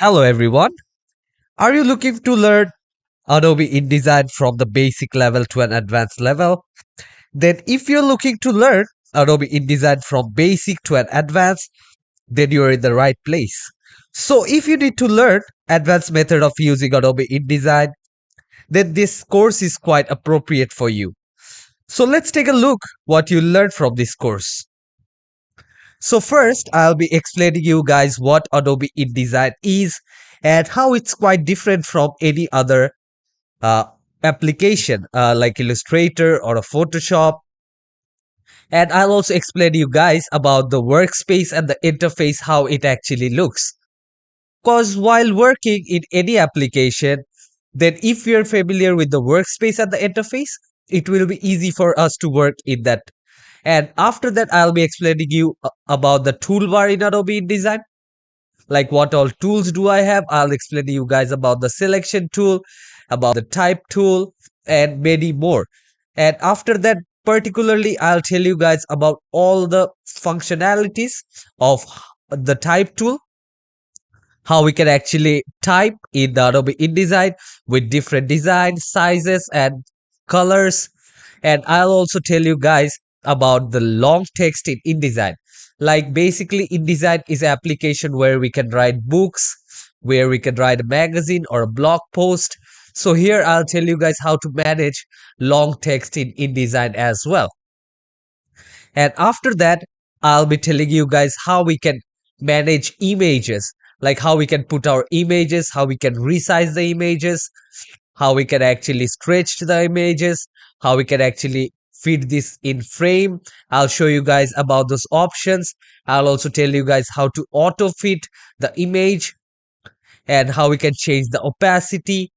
Hello everyone. Are you looking to learn Adobe InDesign from the basic level to an advanced level? Then if you're looking to learn Adobe InDesign from basic to an advanced, then you're in the right place. So if you need to learn advanced method of using Adobe InDesign, then this course is quite appropriate for you. So let's take a look what you learned from this course. So first, I'll be explaining you guys what Adobe InDesign is and how it's quite different from any other uh, application like Illustrator or a Photoshop. And I'll also explain you guys about the workspace and the interface, how it actually looks. Because while working in any application, then if you're familiar with the workspace and the interface, it will be easy for us to work in that. And after that, I'll be explaining you about the toolbar in Adobe InDesign. Like what all tools do I have? I'll explain to you guys about the selection tool, about the type tool, and many more. And after that, particularly, I'll tell you guys about all the functionalities of the type tool, how we can actually type in the Adobe InDesign with different designs, sizes, and colors. And I'll also tell you guys about the long text in InDesign. Like basically, InDesign is an application where we can write books, where we can write a magazine or a blog post. So here I'll tell you guys how to manage long text in InDesign as well. And after that, I'll be telling you guys how we can manage images, like how we can put our images, how we can resize the images, how we can actually stretch the images, how we can actually fit this in frame. I'll show you guys about those options. I'll also tell you guys how to auto fit the image and how we can change the opacity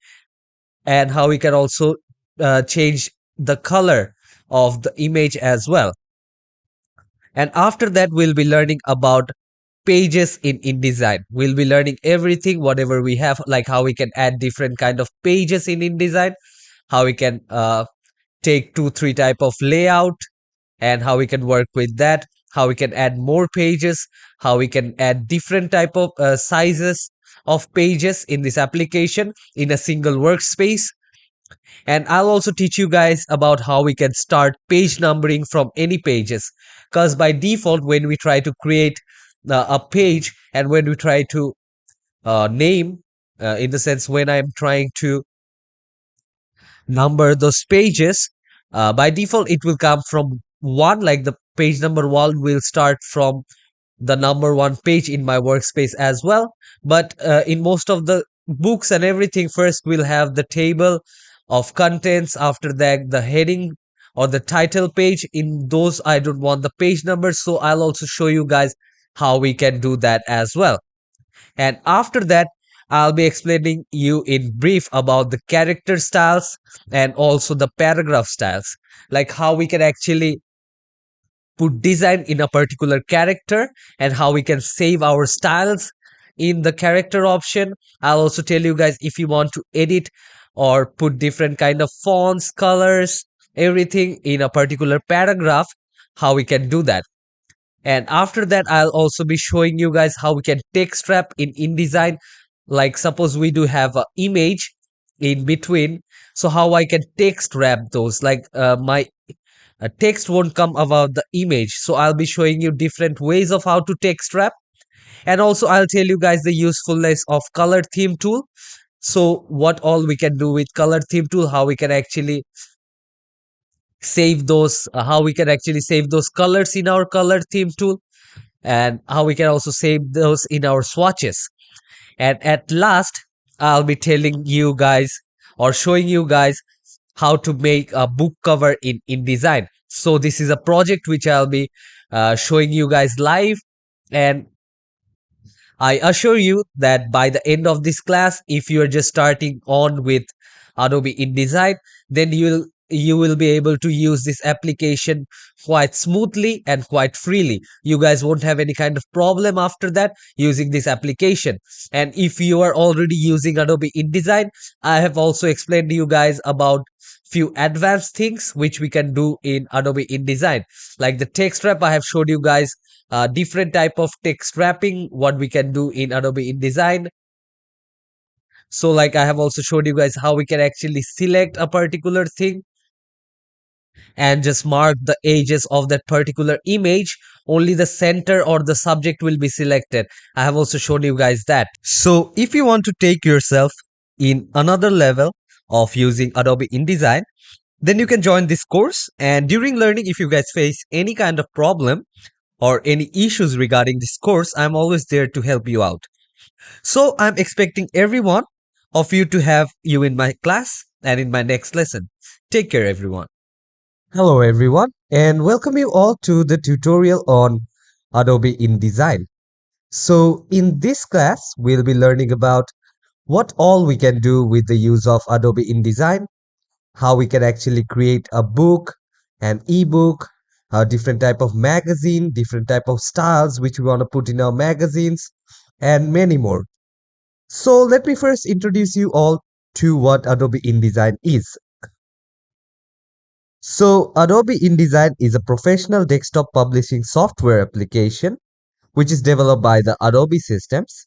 and how we can also change the color of the image as well. And after that, we'll be learning about pages in InDesign. We'll be learning everything, whatever we have, like how we can add different kind of pages in InDesign, how we can take 2 3 type of layout and how we can work with that, how we can add more pages, how we can add different type of sizes of pages in this application in a single workspace. And I'll also teach you guys about how we can start page numbering from any pages, because by default when we try to create a page and when we try to name in the sense when I'm trying to number those pages, by default it will come from one, like the page number one will start from the number one page in my workspace as well. But in most of the books and everything, first we'll have the table of contents, after that the heading or the title page. In those I don't want the page numbers, so I'll also show you guys how we can do that as well. And after that, I'll be explaining you in brief about the character styles and also the paragraph styles, like how we can actually put design in a particular character and how we can save our styles in the character option. I'll also tell you guys if you want to edit or put different kind of fonts, colors, everything in a particular paragraph, how we can do that. And after that, I'll also be showing you guys how we can text wrap in InDesign. Like suppose we do have a image in between, so how I can text wrap those, like my text won't come about the image. So I'll be showing you different ways of how to text wrap. And also I'll tell you guys the usefulness of color theme tool. So what all we can do with color theme tool, how we can actually save those, how we can actually save those colors in our color theme tool, and how we can also save those in our swatches. And at last, I'll be telling you guys or showing you guys how to make a book cover in InDesign. So this is a project which I'll be showing you guys live. And I assure you that by the end of this class, if you are just starting on with Adobe InDesign, then you will be able to use this application quite smoothly and quite freely. You guys won't have any kind of problem after that using this application. And if you are already using Adobe InDesign, I have also explained to you guys about few advanced things which we can do in Adobe InDesign. Like the text wrap, I have showed you guys different type of text wrapping what we can do in Adobe InDesign. So like I have also showed you guys how we can actually select a particular thing and just mark the edges of that particular image. Only the center or the subject will be selected. I have also shown you guys that. So if you want to take yourself in another level of using Adobe InDesign, then you can join this course. And during learning, if you guys face any kind of problem or any issues regarding this course, I'm always there to help you out. So I'm expecting every one of you to have you in my class and in my next lesson. Take care, everyone. Hello, everyone, and welcome you all to the tutorial on Adobe InDesign. So in this class, we'll be learning about what all we can do with the use of Adobe InDesign, how we can actually create a book, an ebook, a different type of magazine, different type of styles which we want to put in our magazines, and many more. So let me first introduce you all to what Adobe InDesign is. So Adobe InDesign is a professional desktop publishing software application which is developed by the Adobe systems,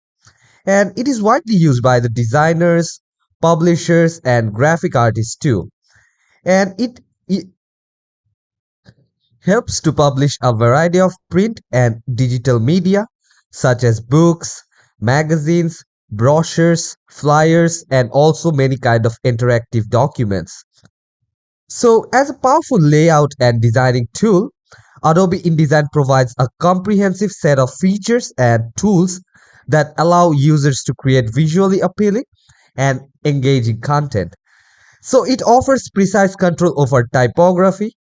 and it is widely used by the designers, publishers and graphic artists too. And it helps to publish a variety of print and digital media such as books, magazines, brochures, flyers and also many kind of interactive documents. So as a powerful layout and designing tool, Adobe InDesign provides a comprehensive set of features and tools that allow users to create visually appealing and engaging content. So it offers precise control over typography,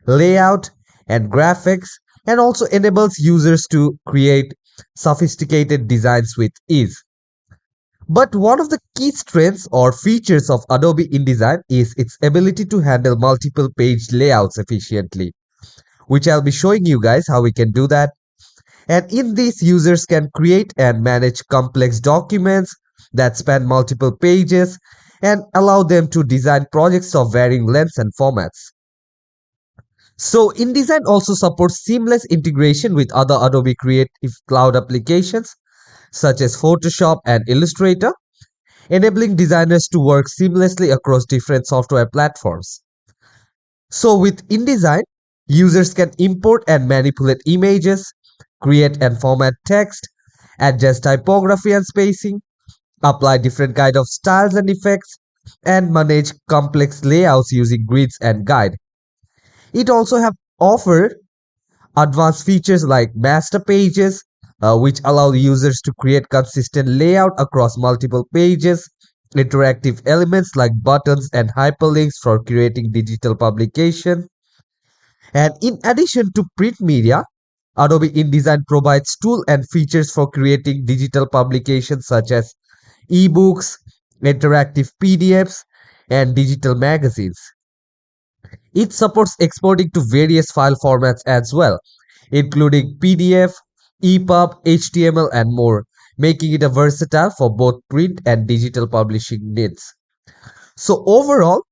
layout, and graphics, and also enables users to create sophisticated designs with ease. But one of the key strengths or features of Adobe InDesign is its ability to handle multiple page layouts efficiently, which I'll be showing you guys how we can do that. And in this, users can create and manage complex documents that span multiple pages and allow them to design projects of varying lengths and formats. So InDesign also supports seamless integration with other Adobe Creative Cloud applications such as Photoshop and Illustrator, enabling designers to work seamlessly across different software platforms. So with InDesign, users can import and manipulate images, create and format text, adjust typography and spacing, apply different kind of styles and effects, and manage complex layouts using grids and guide. It also have offer advanced features like master pages, which allow users to create consistent layout across multiple pages, interactive elements like buttons and hyperlinks for creating digital publication. And in addition to print media, Adobe InDesign provides tools and features for creating digital publications such as ebooks, interactive PDFs, and digital magazines. It supports exporting to various file formats as well, including PDF, EPUB, HTML, and more, making it a versatile for both print and digital publishing needs. So overall,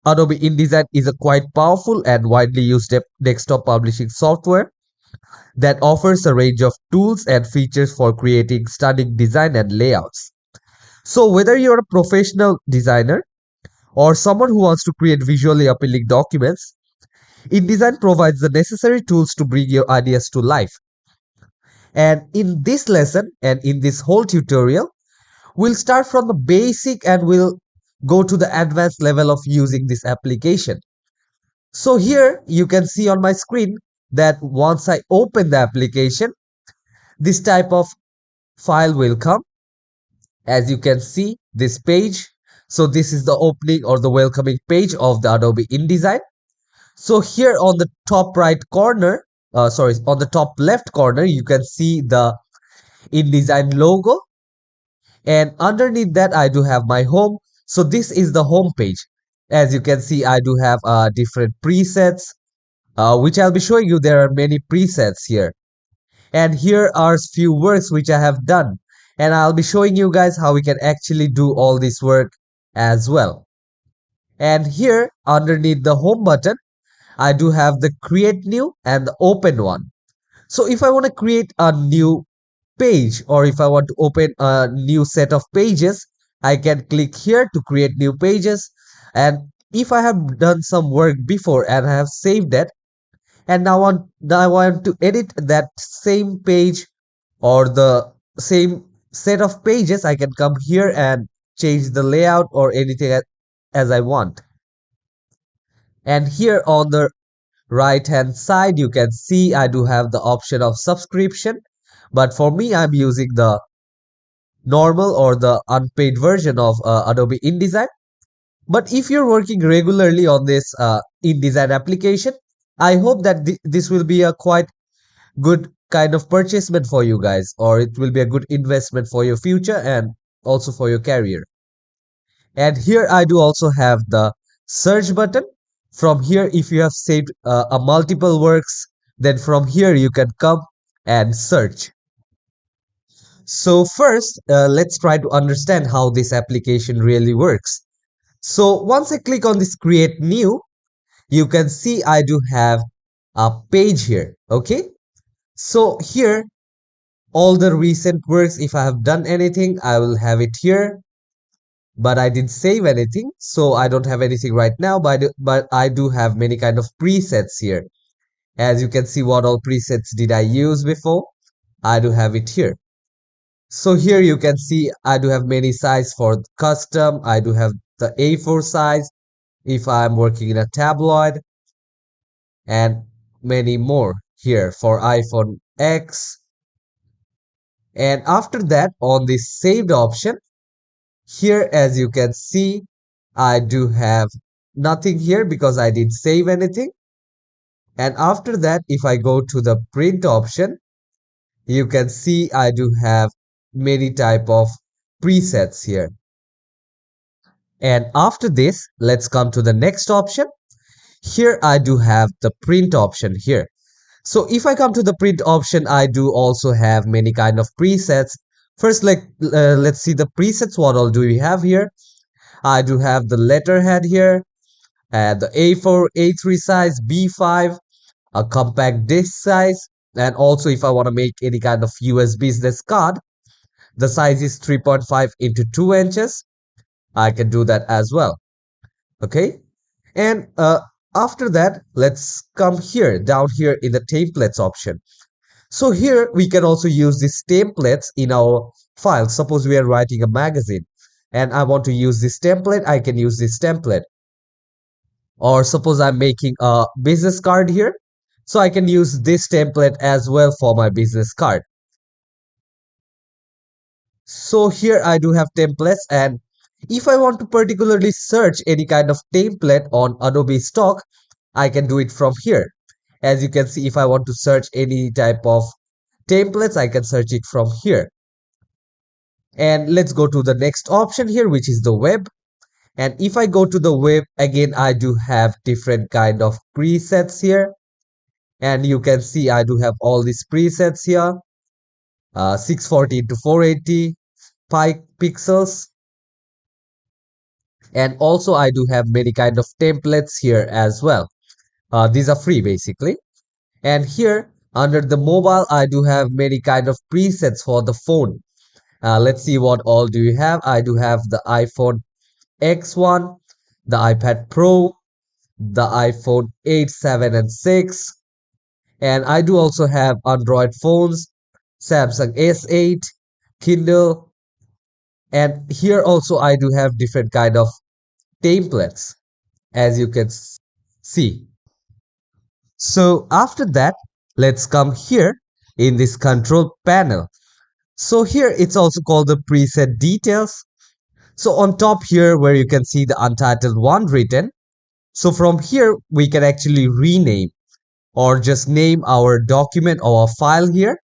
Adobe InDesign is a quite powerful and widely used desktop publishing software that offers a range of tools and features for creating stunning design and layouts. So whether you're a professional designer or someone who wants to create visually appealing documents, InDesign provides the necessary tools to bring your ideas to life. And in this lesson and in this whole tutorial, we'll start from the basic and we'll go to the advanced level of using this application. So here you can see on my screen that once I open the application, this type of file will come. As you can see this page. So this is the opening or the welcoming page of the Adobe InDesign. So here on the top right corner, on the top left corner, you can see the InDesign logo. And underneath that, I do have my home. So this is the home page. As you can see, I do have different presets, which I'll be showing you. There are many presets here. And here are few works which I have done. And I'll be showing you guys how we can actually do all this work as well. And here underneath the home button, I do have the create new and the open one. So if I want to create a new page or if I want to open a new set of pages, I can click here to create new pages. And if I have done some work before and I have saved it, and now I want to edit that same page or the same set of pages, I can come here and change the layout or anything as I want. And here on the right hand side, you can see I do have the option of subscription, but for me, I'm using the normal or the unpaid version of Adobe InDesign. But if you're working regularly on this InDesign application, I hope that this will be a quite good kind of purchasement for you guys, or it will be a good investment for your future and also for your career. And here I do also have the search button. From here, if you have saved a multiple works, then from here you can come and search. So first, let's try to understand how this application really works. So once I click on this create new, you can see I do have a page here. Okay. So here, all the recent works, if I have done anything, I will have it here. But I didn't save anything, so I don't have anything right now, but I do have many kind of presets here. As you can see, what all presets did I use before, I do have it here. So here you can see I do have many size for custom. I do have the A4 size if I'm working in a tabloid, and many more here for iPhone X. And after that, on this saved option, here as you can see, I do have nothing here because I didn't save anything. And after that, if I go to the print option, you can see I do have many type of presets here. And after this, let's come to the next option. Here I do have the print option here. So if I come to the print option, I do also have many kind of presets. First, let's see the presets. What all do we have here? I do have the letterhead here, the A4, A3 size, B5, a compact disc size, and also if I want to make any kind of US business card, the size is 3.5 into 2 inches. I can do that as well. Okay. And after that, let's come here, down here in the templates option. So here we can also use these templates in our file. Suppose we are writing a magazine and I want to use this template, I can use this template. Or suppose I'm making a business card here, so I can use this template as well for my business card. So here I do have templates, and if I want to particularly search any kind of template on Adobe stock, I can do it from here. As you can see, if I want to search any type of templates, I can search it from here. And let's go to the next option here, which is the web. And if I go to the web, again I do have different kind of presets here. And you can see I do have all these presets here, 640 to 480 pixels, and also I do have many kind of templates here as well. These are free basically. And here under the mobile, I do have many kind of presets for the phone. Let's see what all do you have. I do have the iPhone X1, the iPad Pro, the iPhone 8, 7 and 6. And I do also have Android phones, Samsung S8, Kindle, and here also I do have different kind of templates as you can see. So after that, let's come here in this control panel. So here it's also called the preset details. So on top here where you can see the untitled one written. So from here we can actually rename or just name our document or our file here.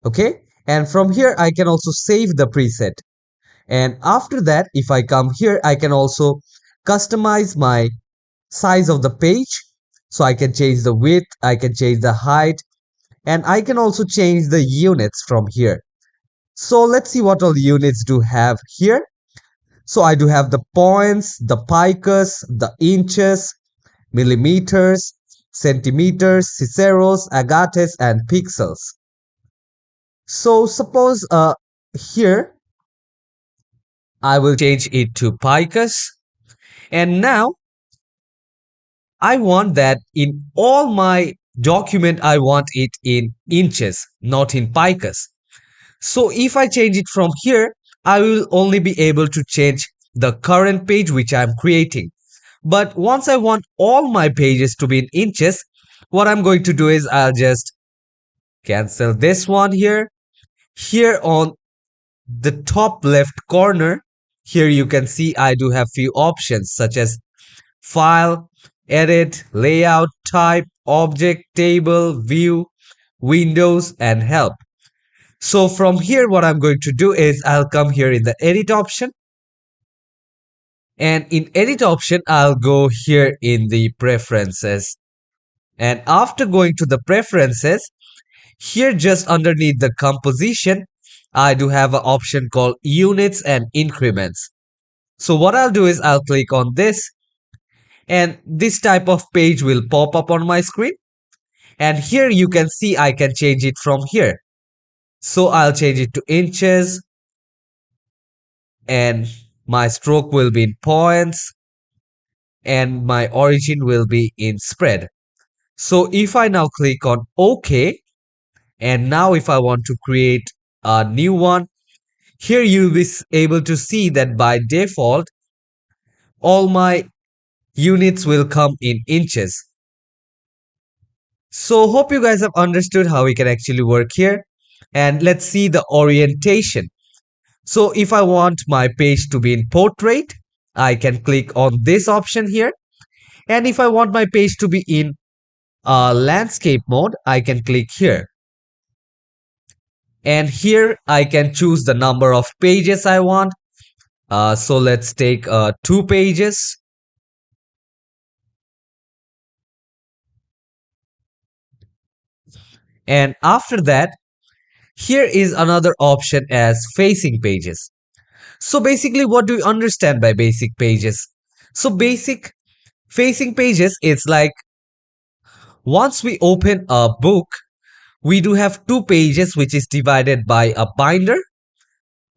Okay. And from here I can also save the preset. And after that, if I come here, I can also customize my size of the page. So I can change the width, I can change the height, and I can also change the units from here. So let's see what all units do have here. So I do have the points, the picus, the inches, millimeters, centimeters, ciceros, agates, and pixels. So suppose here I will change it to picus. And now I want that in all my document, I want it in inches, not in picus. So if I change it from here, I will only be able to change the current page which I'm creating. But once I want all my pages to be in inches, what I'm going to do is I'll just cancel this one here. Here on the top left corner, here you can see I do have few options such as file, edit, layout, type, object, table, view, windows, and help. So from here, what I'm going to do is I'll come here in the edit option. And in edit option, I'll go here in the preferences. And after going to the preferences, here just underneath the composition, I do have an option called units and increments. So what I'll do is I'll click on this and this type of page will pop up on my screen. And here you can see I can change it from here. So I'll change it to inches and my stroke will be in points and my origin will be in spread. So if I now click on OK, and now if I want to create a new one, here you'll be able to see that by default, all my units will come in inches. So hope you guys have understood how we can actually work here. And let's see the orientation. So if I want my page to be in portrait, I can click on this option here. And if I want my page to be in landscape mode, I can click here. And here I can choose the number of pages I want. So let's take 2 pages. And after that, here is another option as facing pages. So basically, what do you understand by basic pages? So basic facing pages is like once we open a book, we do have 2 pages which is divided by a binder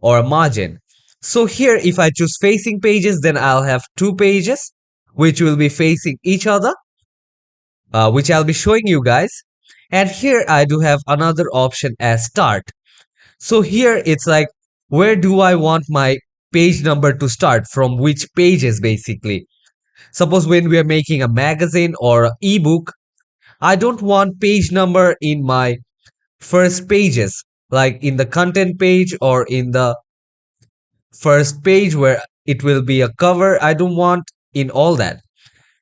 or a margin. So here if I choose facing pages, then I'll have 2 pages which will be facing each other, which I'll be showing you guys. And here I do have another option as start. So here it's like where do I want my page number to start, from which pages basically. Suppose when we are making a magazine or an ebook, I don't want page number in my first pages, like in the content page or in the first page where it will be a cover. I don't want in all that.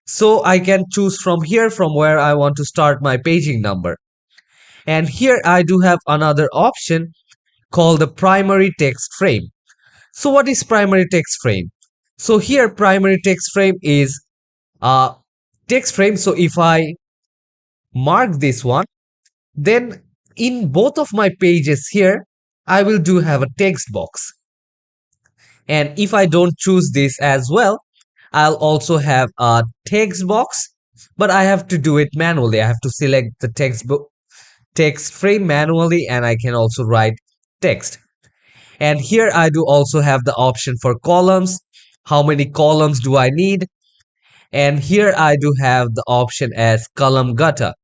So I can choose from here from where I want to start my paging number. And here I do have another option called the primary text frame. So what is primary text frame? So here primary text frame is a text frame. So if I mark this one, then in both of my pages here, I will do have a text box. And if I don't choose this as well, I'll also have a text box, but I have to do it manually. I have to select the text frame manually, and I can also write text. And here I do also have the option for columns. How many columns do I need? And here I do have the option as column gutter.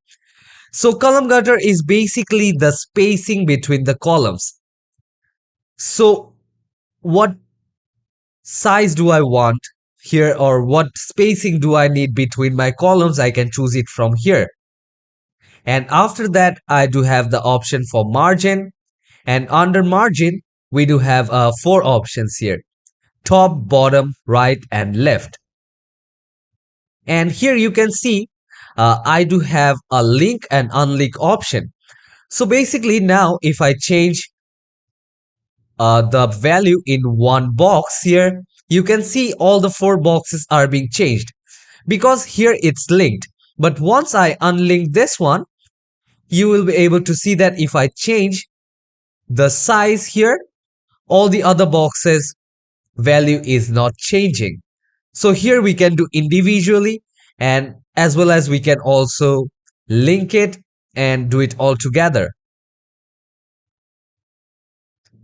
So column gutter is basically the spacing between the columns. So what size do I want here, or what spacing do I need between my columns? I can choose it from here. And after that, I do have the option for margin. And under margin, we do have 4 options here: top, bottom, right, and left. And here you can see I do have a link and unlink option. So basically now if I change the value in one box here, you can see all the 4 boxes are being changed because here it's linked. But once I unlink this one, you will be able to see that if I change the size here, all the other boxes value is not changing. So here we can do individually, and as well as we can also link it and do it all together.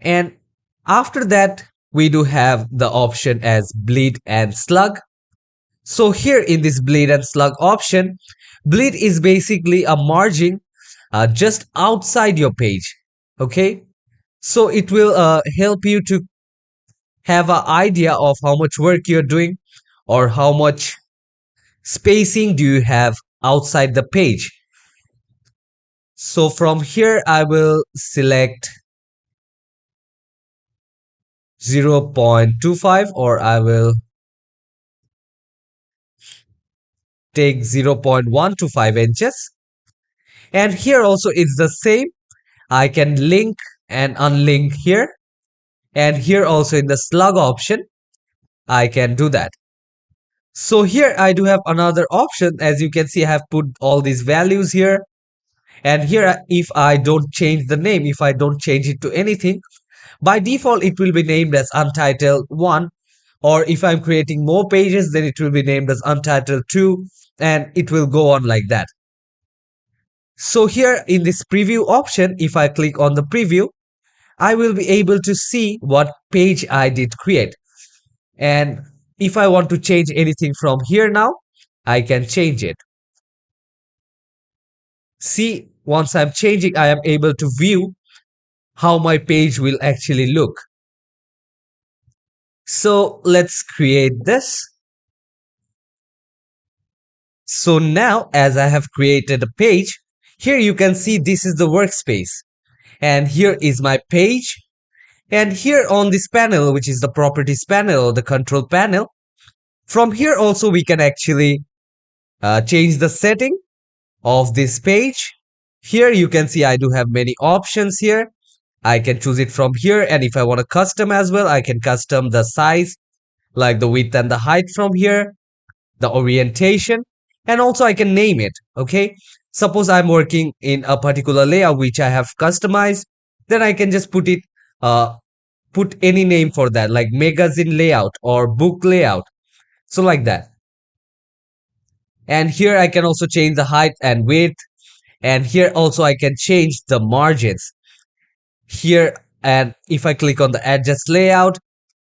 And after that, we do have the option as bleed and slug. So here in this bleed and slug option, bleed is basically a margin just outside your page. Okay, so it will help you to have an idea of how much work you're doing or how much spacing do you have outside the page. So from here I will select 0.25, or I will take 0.125 inches. And here also it's the same. I can link and unlink here. And here also in the slug option, I can do that. So here I do have another option. As you can see, I have put all these values here. And here, if I don't change the name, if I don't change it to anything, by default, it will be named as Untitled 1. Or if I'm creating more pages, then it will be named as Untitled 2. And it will go on like that. So here in this preview option, if I click on the preview, I will be able to see what page I did create. And if I want to change anything from here now, I can change it. See, once I'm changing, I am able to view how my page will actually look. So let's create this. So now, as I have created a page, here you can see this is the workspace. And here is my page. And here on this panel, which is the properties panel or the control panel, from here also we can actually change the setting of this page. Here you can see I do have many options here. I can choose it from here, and if I want to custom as well, I can custom the size, like the width and the height from here, the orientation, and also I can name it. Okay, suppose I'm working in a particular layout which I have customized, then I can just put any name for that, like magazine layout or book layout, so like that. And here I can also change the height and width, and here also I can change the margins here. And if I click on the adjust layout,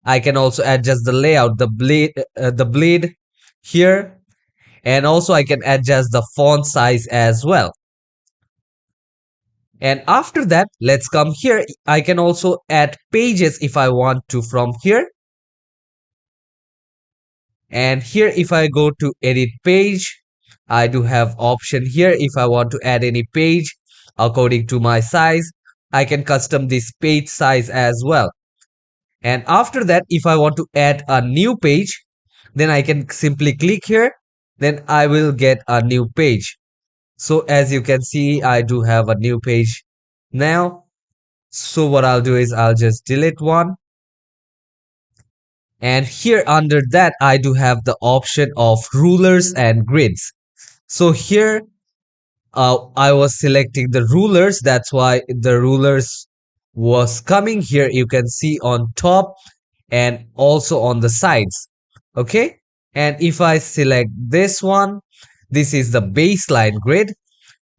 I can also adjust the layout, the bleed here, and also I can adjust the font size as well. And after that, let's come here. I can also add pages if I want to from here. And here if I go to edit page, I do have option here. If I want to add any page according to my size, I can custom this page size as well. And after that, if I want to add a new page, then I can simply click here. Then I will get a new page. So as you can see, I do have a new page now. So what I'll do is I'll just delete one. And here under that, I do have the option of rulers and grids. So here I was selecting the rulers. That's why the rulers was coming here. You can see on top and also on the sides. Okay. And if I select this one, this is the baseline grid.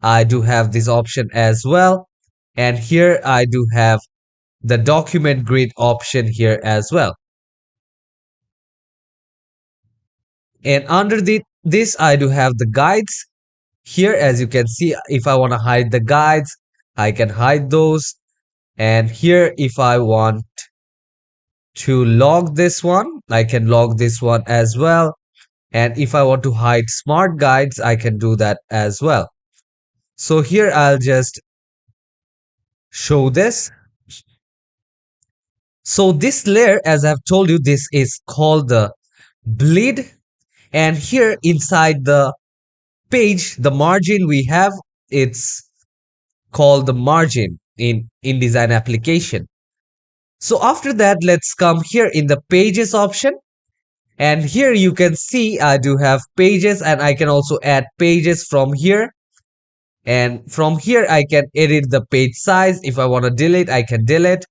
I do have this option as well. And here I do have the document grid option here as well. And under this, I do have the guides. Here, as you can see, if I want to hide the guides, I can hide those. And here, if I want to log this one, I can log this one as well. And if I want to hide smart guides, I can do that as well. So here, I'll just show this. So this layer, as I've told you, this is called the bleed. And here inside the page, the margin we have, it's called the margin in InDesign application. So after that, let's come here in the pages option. And here you can see I do have pages, and I can also add pages from here. And from here, I can edit the page size. If I want to delete, I can delete.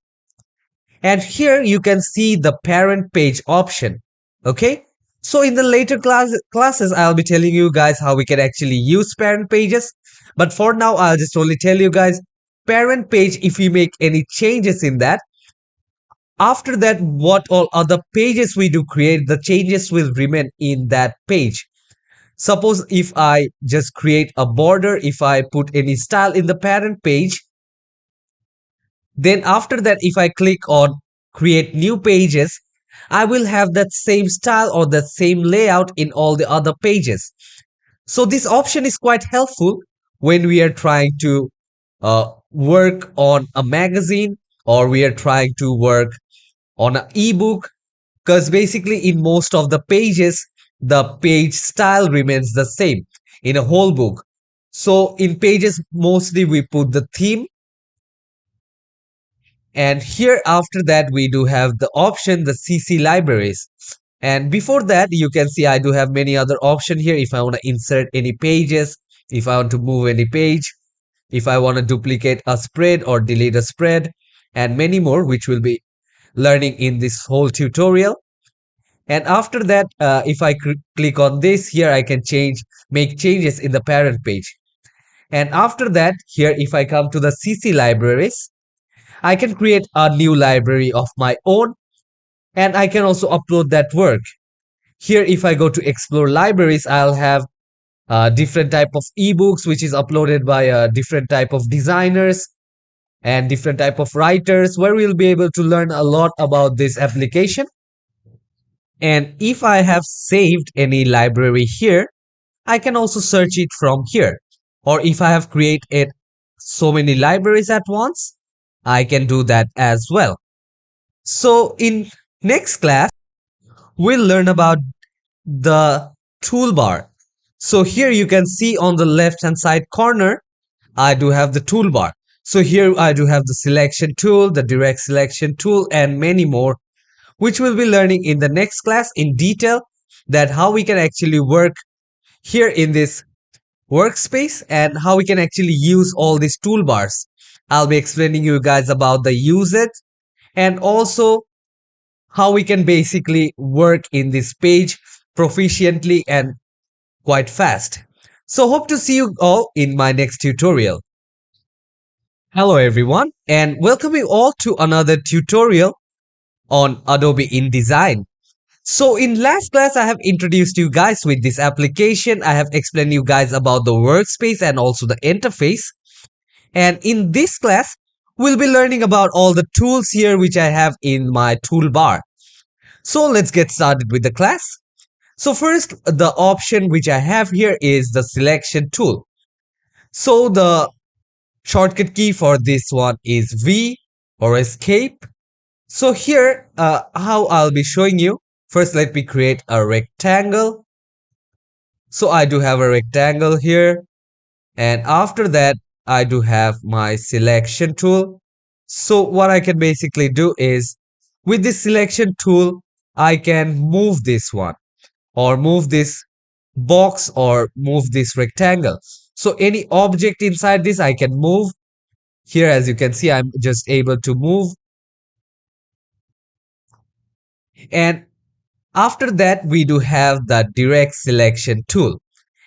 And here you can see the parent page option. Okay. So in the later classes, I'll be telling you guys how we can actually use parent pages. But for now, I'll just only tell you guys, parent page, if you make any changes in that, After that, what all other pages we do create, the changes will remain in that page. Suppose if I just create a border, if I put any style in the parent page, then after that, if I click on create new pages, I will have that same style or that same layout in all the other pages. So this option is quite helpful when we are trying to work on a magazine, or we are trying to work on an ebook, because basically in most of the pages, the page style remains the same in a whole book. So in pages, mostly we put the theme, and here after that we do have the option, the CC libraries. And before that, you can see I do have many other options here. If I want to insert any pages, if I want to move any page, if I want to duplicate a spread or delete a spread, and many more, which we'll be learning in this whole tutorial. And after that, if I click on this here, I can make changes in the parent page. And after that, here, if I come to the CC libraries, I can create a new library of my own, and I can also upload that work. Here, if I go to explore libraries, I'll have different type of ebooks, which is uploaded by different type of designers and different type of writers, where we'll be able to learn a lot about this application. And if I have saved any library here, I can also search it from here. Or if I have created so many libraries at once, I can do that as well. So in next class, we'll learn about the toolbar. So here you can see on the left hand side corner, I do have the toolbar. So here I do have the selection tool, the direct selection tool, and many more, which we'll be learning in the next class in detail, that how we can actually work here in this workspace and how we can actually use all these toolbars. I'll be explaining you guys about the usage and also how we can basically work in this page proficiently and quite fast. So hope to see you all in my next tutorial. Hello everyone, and welcome you all to another tutorial on Adobe InDesign. So in last class, I have introduced you guys with this application. I have explained you guys about the workspace and also the interface. And in this class, we'll be learning about all the tools here which I have in my toolbar. So let's get started with the class. So first, the option which I have here is the selection tool. So the shortcut key for this one is V or escape. So here, how I'll be showing you. First, let me create a rectangle. So I do have a rectangle here. And after that, I do have my selection tool. So what I can basically do is, with this selection tool, I can move this one or move this box or move this rectangle. So any object inside this I can move. Here, as you can see, I'm just able to move. And after that, we do have the direct selection tool.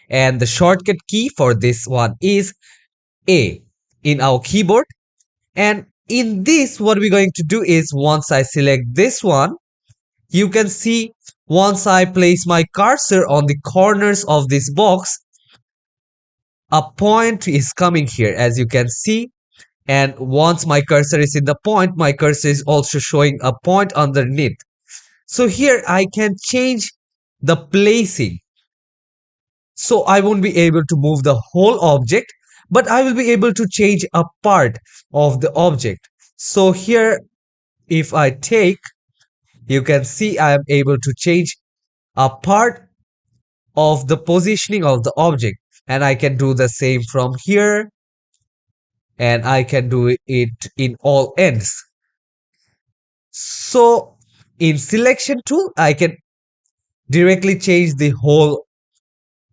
And the shortcut key for this one is A in our keyboard. And in this, what we're going to do is, once I select this one, you can see once I place my cursor on the corners of this box, a point is coming here, as you can see. And once my cursor is in the point, my cursor is also showing a point underneath. So here I can change the placing. So I won't be able to move the whole object, but I will be able to change a part of the object. So here, if I take, you can see I am able to change a part of the positioning of the object. And I can do the same from here. And I can do it in all ends. So in selection tool, I can directly change the whole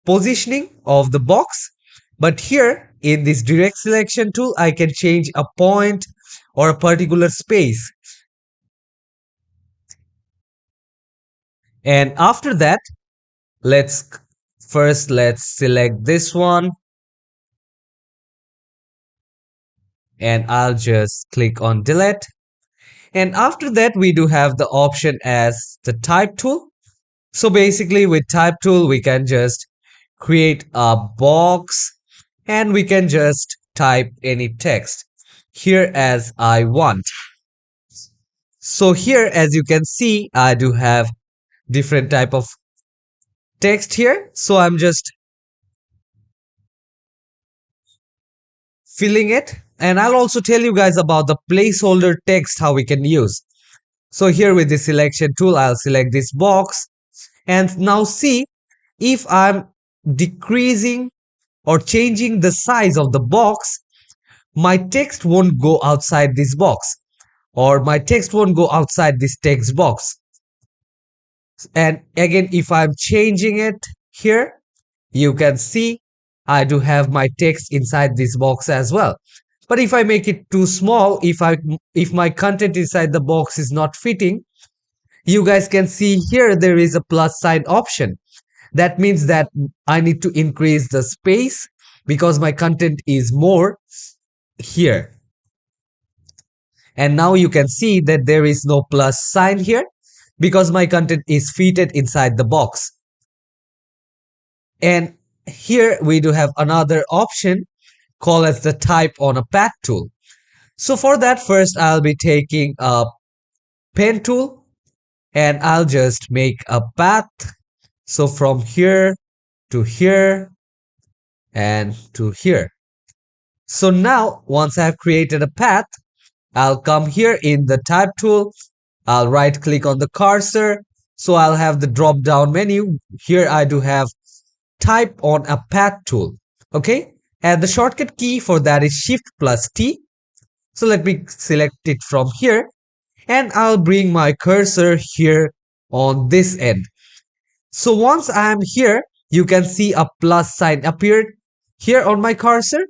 positioning of the box. But here in this direct selection tool, I can change a point or a particular space. And after that, let's select this one. And I'll just click on delete. And after that, we do have the option as the type tool. So basically with type tool, we can just create a box and we can just type any text here as I want. So here, as you can see, I do have different type of text here. So I'm just filling it. And I'll also tell you guys about the placeholder text, how we can use. So here with the selection tool, I'll select this box. And now see, if I'm decreasing or changing the size of the box, my text won't go outside this box, or my text won't go outside this text box. And again, if I'm changing it here, you can see I do have my text inside this box as well. But if I make it too small, if my content inside the box is not fitting, you guys can see here there is a plus sign option. That means that I need to increase the space because my content is more here. And now you can see that there is no plus sign here because my content is fitted inside the box. And here we do have another option called as the type on a path tool. So for that, first I'll be taking a pen tool and I'll just make a path. So from here to here and to here. So now once I've created a path, I'll come here in the type tool. I'll right click on the cursor. So I'll have the drop down menu. Here I do have type on a path tool. Okay. And the shortcut key for that is Shift plus T. So let me select it from here and I'll bring my cursor here on this end. So once I'm here, you can see a plus sign appeared here on my cursor.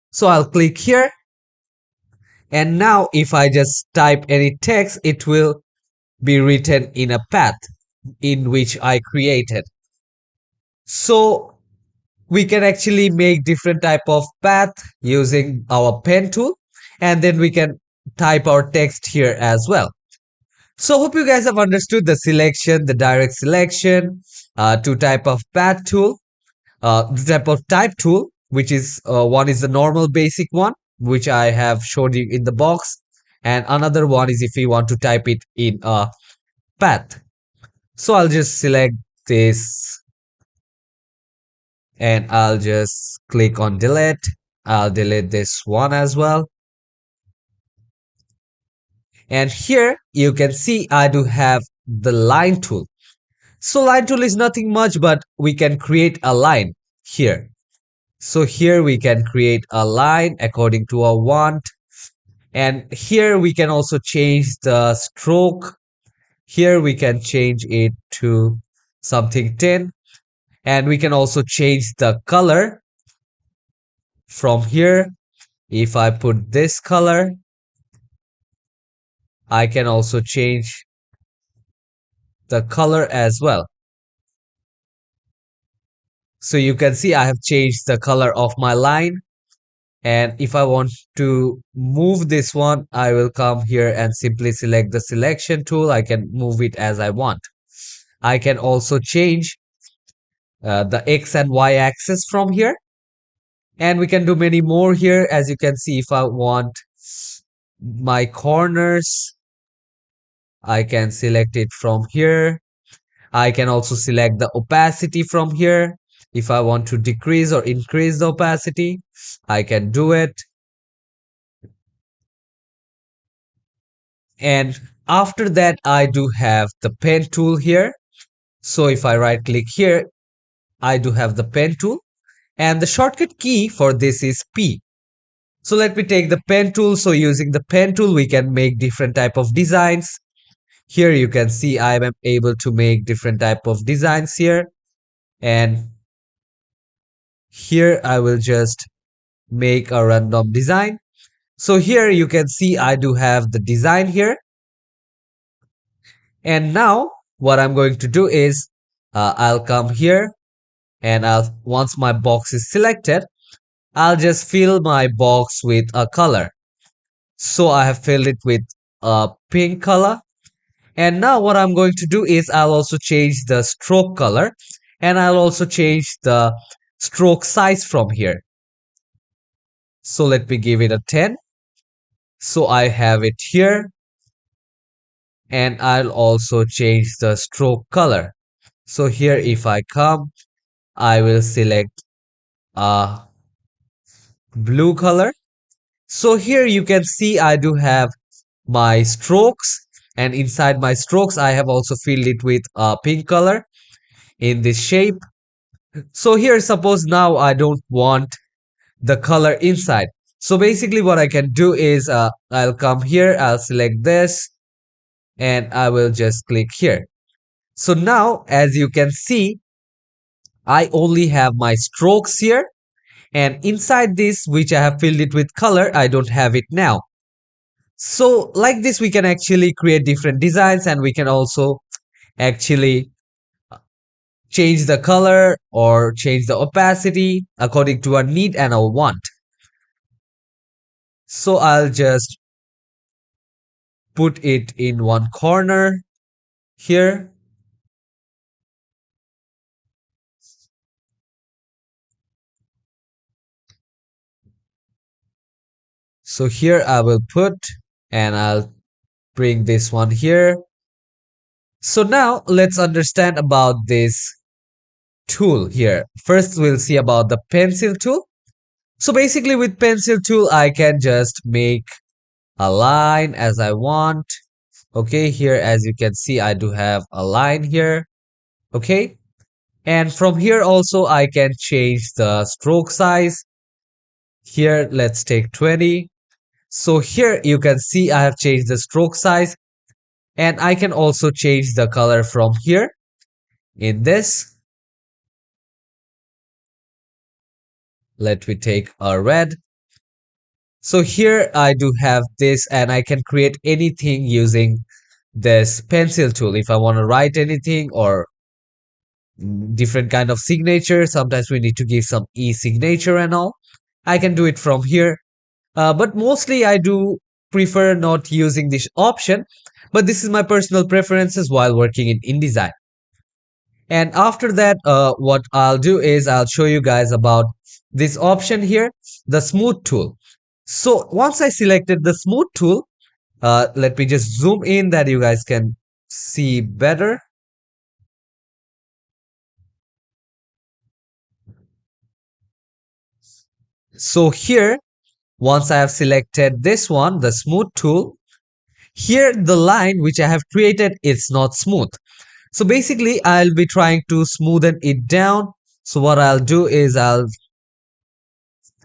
So I'll click here. And now if I just type any text, it will be written in a path in which I created. So we can actually make different type of path using our pen tool, and then we can type our text here as well. So hope you guys have understood the selection, the direct selection, two type of path tool, the type of type tool, which is one is the normal basic one, which I have showed you in the box, and another one is if you want to type it in a path. So I'll just select this and I'll just click on delete. I'll delete this one as well. And here you can see I do have the line tool. So line tool is nothing much, but we can create a line here. So here we can create a line according to our want. And here we can also change the stroke. Here we can change it to something 10. And we can also change the color from here. If I put this color, I can also change the color as well. So you can see I have changed the color of my line. And if I want to move this one, I will come here and simply select the selection tool. I can move it as I want. I can also change the X and Y axis from here. And we can do many more here. As you can see, if I want my corners, I can select it from here. I can also select the opacity from here. If I want to decrease or increase the opacity, I can do it. And after that, I do have the pen tool here. So if I right click here, I do have the pen tool. And the shortcut key for this is P. So let me take the pen tool. So using the pen tool, we can make different type of designs. Here you can see I am able to make different type of designs here. And here I will just make a random design. So here you can see I do have the design here. And now what I'm going to do is I'll come here and once my box is selected, I'll just fill my box with a color. So I have filled it with a pink color. And now what I'm going to do is I'll also change the stroke color, and I'll also change the stroke size from here. So let me give it a 10. So I have it here, and I'll also change the stroke color. So here if I come, I will select a blue color. So here you can see I do have my strokes, and inside my strokes I have also filled it with a pink color in this shape. So here suppose now I don't want the color inside. So basically what I can do is I'll come here, I'll select this, and I will just click here. So now as you can see, I only have my strokes here, and inside this which I have filled it with color, I don't have it now. So like this we can actually create different designs, and we can also actually change the color or change the opacity according to our need and our want. So I'll just put it in one corner here. So here I will put, and I'll bring this one here. So now let's understand about this tool here. First we'll see about the pencil tool. So basically with pencil tool I can just make a line as I want. Okay, here as you can see I do have a line here. Okay, and from here also I can change the stroke size. Here let's take 20. So here you can see I have changed the stroke size, and I can also change the color from here in this. Let me take a red. So here I do have this, and I can create anything using this pencil tool. If I want to write anything or different kind of signature, sometimes we need to give some e-signature and all, I can do it from here. But mostly I do prefer not using this option, but this is my personal preferences while working in InDesign. And after that, what I'll do is I'll show you guys about this option here, the smooth tool. So once I selected the smooth tool, let me just zoom in that you guys can see better. So here, once I have selected this one, the smooth tool, here the line which I have created is not smooth. So basically I'll be trying to smoothen it down. So what I'll do is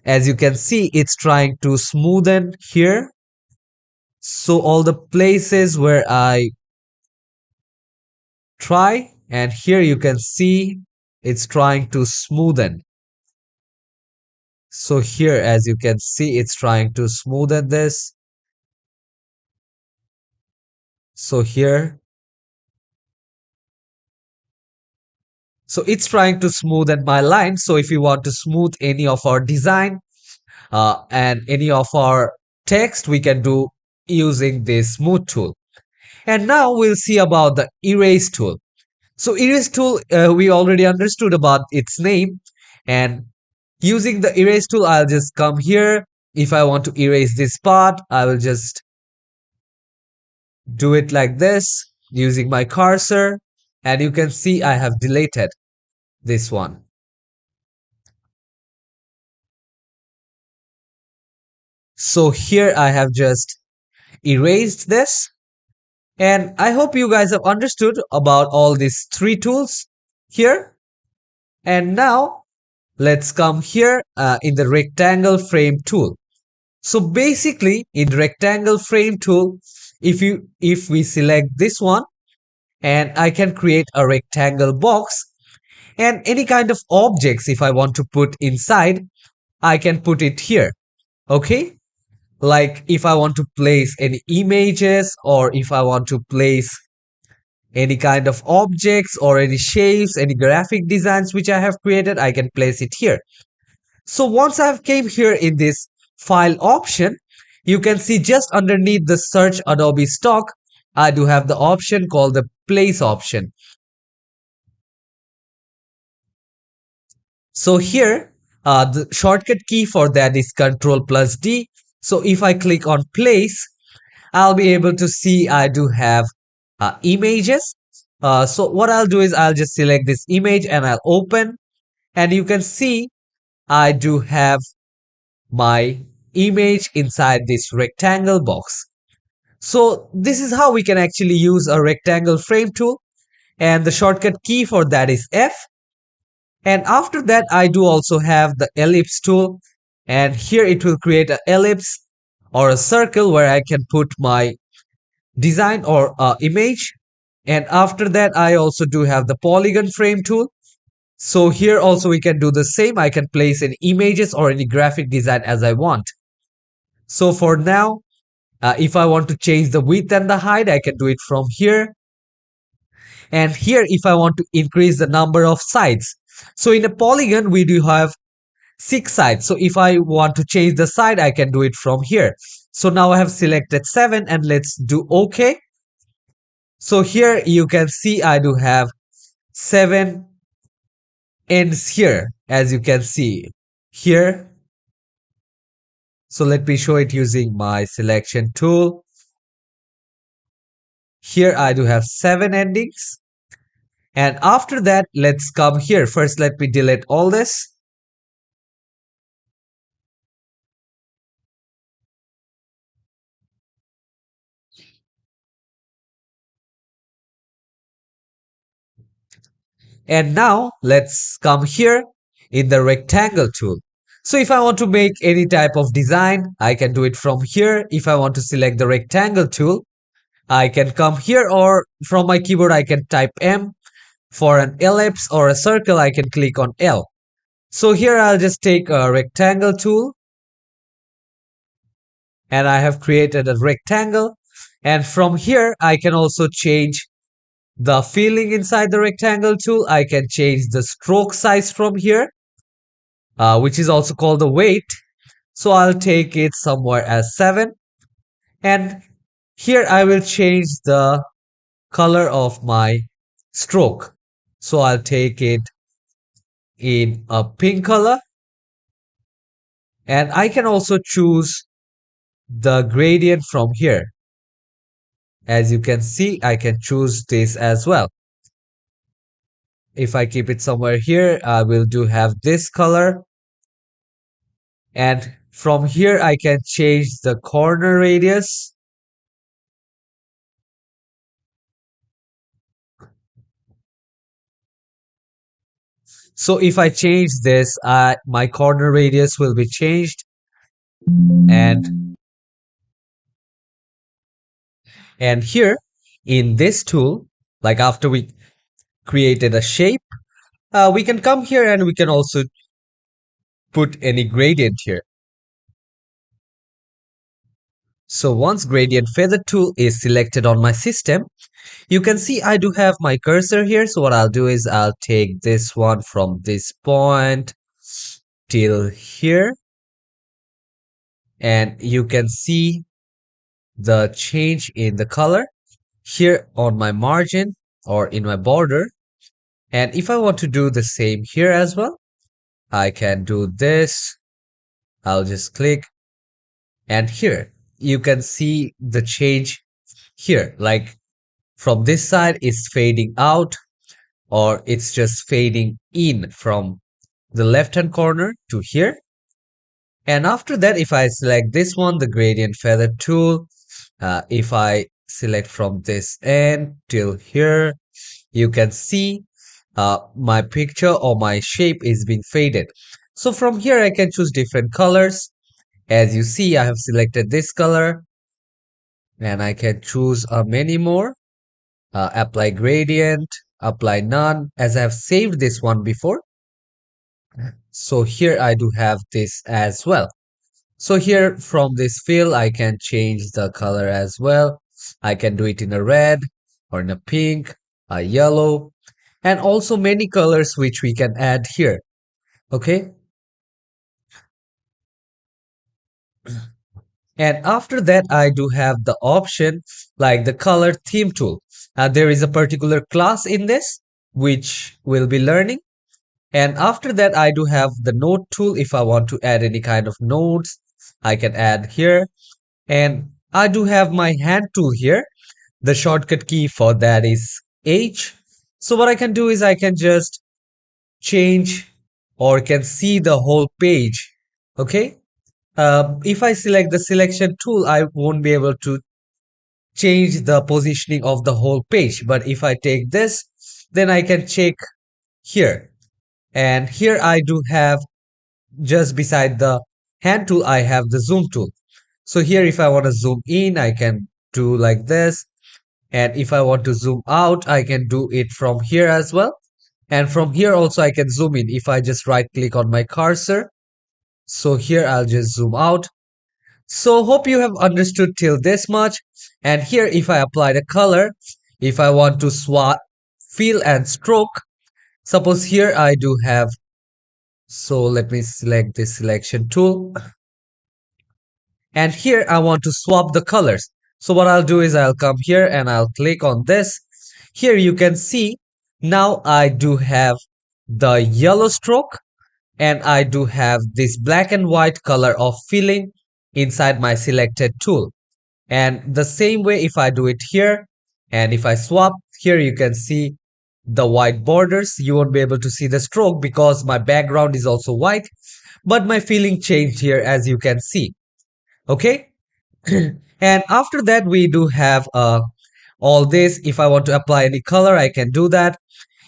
as you can see, it's trying to smoothen here. So all the places where I try, and here you can see it's trying to smoothen. So here as you can see, it's trying to smoothen this. So here, so it's trying to smoothen my line. So if you want to smooth any of our design and any of our text, we can do using this smooth tool. And now we'll see about the erase tool. So erase tool, we already understood about its name, and using the erase tool, I'll just come here. If I want to erase this part, I will just do it like this using my cursor, and you can see I have deleted this one. So here I have just erased this, and I hope you guys have understood about all these three tools here. And now let's come here in the rectangle frame tool. So basically in rectangle frame tool, if we select this one, and I can create a rectangle box, and any kind of objects if I want to put inside, I can put it here. Okay, like if I want to place any images, or if I want to place any kind of objects or any shapes, any graphic designs which I have created, I can place it here. So once I've came here in this file option, You can see just underneath the search Adobe stock, I do have the option called the place option. So here, the shortcut key for that is Control plus D. So if I click on place, I'll be able to see I do have images. So what I'll do is I'll just select this image and I'll open, and you can see I do have my image inside this rectangle box. So this is how we can actually use a rectangle frame tool, and the shortcut key for that is F. And after that, I do also have the ellipse tool, and here it will create an ellipse or a circle where I can put my design or image. And after that, I also do have the polygon frame tool. So here also we can do the same. I can place any images or any graphic design as I want. So for now, if I want to change the width and the height, I can do it from here. And here, if I want to increase the number of sides. So in a polygon, we do have 6 sides. So if I want to change the side, I can do it from here. So now I have selected 7 and let's do OK. So here you can see I do have 7 ends here, as you can see here. So let me show it using my selection tool. Here I do have 7 endings. And after that, let's come here. First, let me delete all this. And now let's come here in the rectangle tool. So if I want to make any type of design, I can do it from here. If I want to select the rectangle tool, I can come here, or from my keyboard, I can type M. For an ellipse or a circle, I can click on L. So here I'll just take a rectangle tool, and I have created a rectangle. And from here, I can also change the filling inside the rectangle tool. I can change the stroke size from here, which is also called the weight. So I'll take it somewhere as 7. And here I will change the color of my stroke. So I'll take it in a pink color. And I can also choose the gradient from here. As you can see, I can choose this as well. If I keep it somewhere here, I will do have this color. And from here, I can change the corner radius. So if I change this, my corner radius will be changed. And here in this tool, like after we created a shape, we can come here and we can also put any gradient here. So once gradient feather tool is selected on my system, you can see I do have my cursor here. So what I'll do is I'll take this one from this point till here. And you can see the change in the color here on my margin or in my border. And if I want to do the same here as well, I can do this. I'll just click, and here you can see the change here. Like from this side, it's fading out, or it's just fading in from the left hand corner to here. And after that, if I select this one, the gradient feather tool, if I select from this end till here, you can see my picture or my shape is being faded. So from here, I can choose different colors. As you see, I have selected this color, and I can choose many more. Apply gradient, apply none, as I have saved this one before. So here I do have this as well. So here from this fill, I can change the color as well. I can do it in a red or in a pink, a yellow, and also many colors which we can add here. Okay. And after that, I do have the option like the color theme tool. There is a particular class in this which we'll be learning. And after that, I do have the node tool. If I want to add any kind of nodes, I can add here. And I do have my hand tool here. The shortcut key for that is H. So what I can do is I can just change or can see the whole page. Okay. If I select the selection tool, I won't be able to change the positioning of the whole page. But if I take this, then I can check here. And here I do have just beside the hand tool, I have the zoom tool. So here, if I want to zoom in, I can do like this. And if I want to zoom out, I can do it from here as well. And from here also, I can zoom in if I just right click on my cursor. So here I'll just zoom out. So hope you have understood till this much. And here, if I apply the color, if I want to swap fill and stroke, suppose here I do have, so let me select this selection tool. And here I want to swap the colors. So what I'll do is I'll come here and I'll click on this. Here you can see now I do have the yellow stroke and I do have this black and white color of filling inside my selected tool. And the same way if I do it here and if I swap here, you can see the white borders. You won't be able to see the stroke because my background is also white, but my filling changed here as you can see. Okay. And after that, we do have all this. If I want to apply any color, I can do that.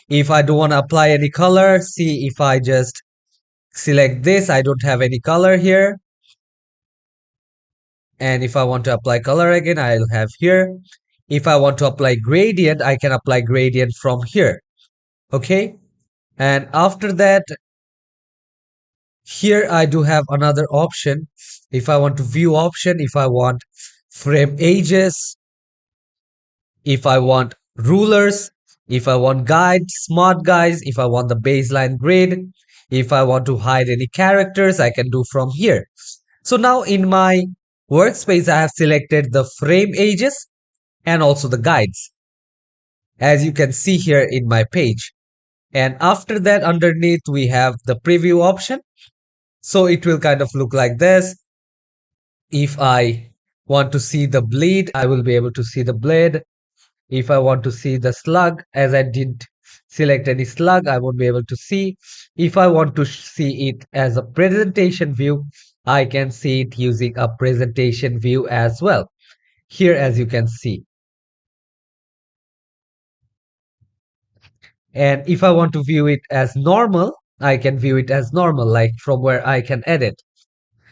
If I don't want to apply any color, see if I just select this, I don't have any color here. And if I want to apply color again, I'll have here. If I want to apply gradient, I can apply gradient from here. Okay. And after that, here I do have another option. If I want to view option, if I want frame edges, if I want rulers, if I want guides, smart guides, if I want the baseline grid, if I want to hide any characters, I can do from here. So now in my workspace, I have selected the frame edges and also the guides, as you can see here in my page. And after that, underneath, we have the preview option. So it will kind of look like this. If I want to see the bleed, I will be able to see the blade. If I want to see the slug, as I didn't select any slug, I won't be able to see. If I want to see it as a presentation view, I can see it using a presentation view as well. Here, as you can see. And if I want to view it as normal, I can view it as normal, like from where I can edit.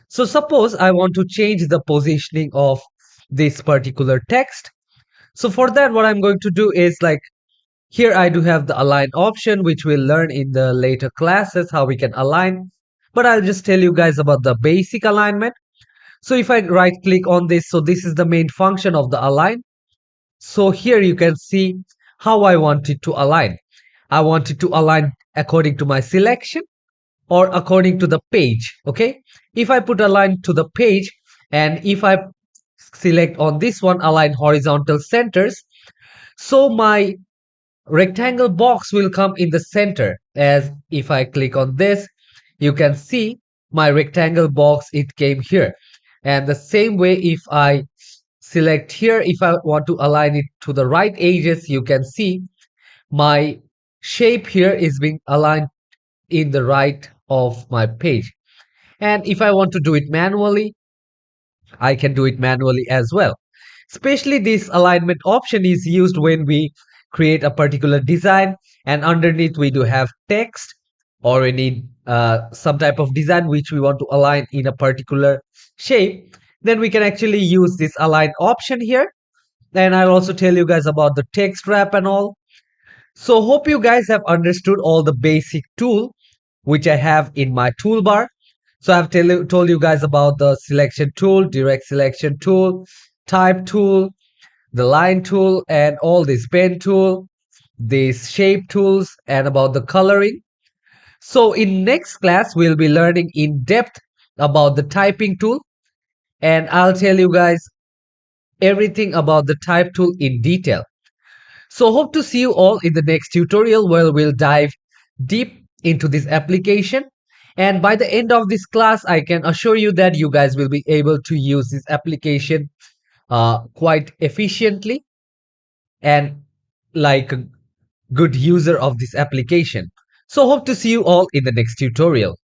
So suppose I want to change the positioning of this particular text. So for that, what I'm going to do is like, here I do have the align option, which we'll learn in the later classes how we can align. But I'll just tell you guys about the basic alignment. So if I right click on this, so this is the main function of the align. So here you can see how I want it to align. I want it to align according to my selection or according to the page. Okay. If I put align to the page and if I select on this one, align horizontal centers, so my rectangle box will come in the center. As if I click on this, you can see my rectangle box, it came here. And the same way, if I select here, if I want to align it to the right edges, you can see my shape here is being aligned in the right of my page. And if I want to do it manually, I can do it manually as well. Especially this alignment option is used when we create a particular design and underneath we do have text, or we need some type of design which we want to align in a particular shape. Then we can actually use this align option here. And I'll also tell you guys about the text wrap and all. So hope you guys have understood all the basic tool which I have in my toolbar. So I've told you guys about the selection tool, direct selection tool, type tool, the line tool, and all this pen tool, these shape tools, and about the coloring. So in next class, we'll be learning in depth about the typing tool. and I'll tell you guys everything about the type tool in detail. So hope to see you all in the next tutorial where we'll dive deep into this application. And by the end of this class, I can assure you that you guys will be able to use this application quite efficiently and like a good user of this application. So hope to see you all in the next tutorial.